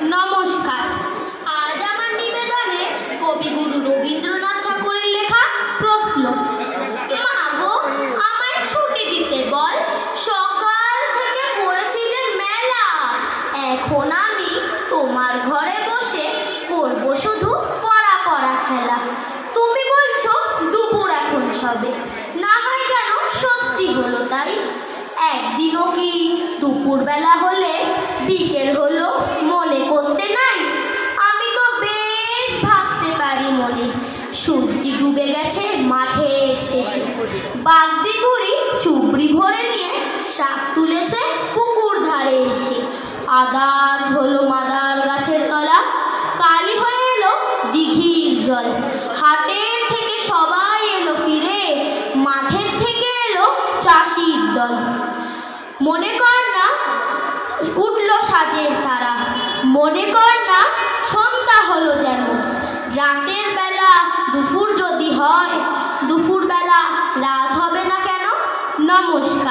নমস্কার। আজ আমার নিবেদনে কবিগুরু রবীন্দ্রনাথ ঠাকুরের লেখা প্রশ্ন। মা গো, আমায় ছুটি দিতে বল, সকাল থেকে পড়েছি যে মেলা। এখন আমি তোমার ঘরে বসে করব শুধু পড়া পড়া খেলা। তুমি বলছো দুপুর এখন সবে, না হয় যেন সত্যি হলো তাই। একদিনও কি দুপুরবেলা হলে বিকেল হলো মনে করতে নাই? আমি তো বেশ ভাবতে পারি মনে, সূর্য ডুবে গেছে মাঠের শেষে। বাগদি বুড়ি চুবড়ি ভরে নিয়ে শাক তুলেছে পুকুর ধারে এসে। আদার হলো মাদার গাছের তলা, কালি হয়ে এলো দিঘির জল। হাটের থেকে সবাই এলো ফিরে, মাঠের থেকে এলো চাষির দল। মনে কর না উঠলো সাজের তারা, মনে কর না সন্ধ্যা হলো যেন। রাতের বেলা দুপুর যদি হয়, দুপুর বেলা রাত হবে না কেন? নমস্কার।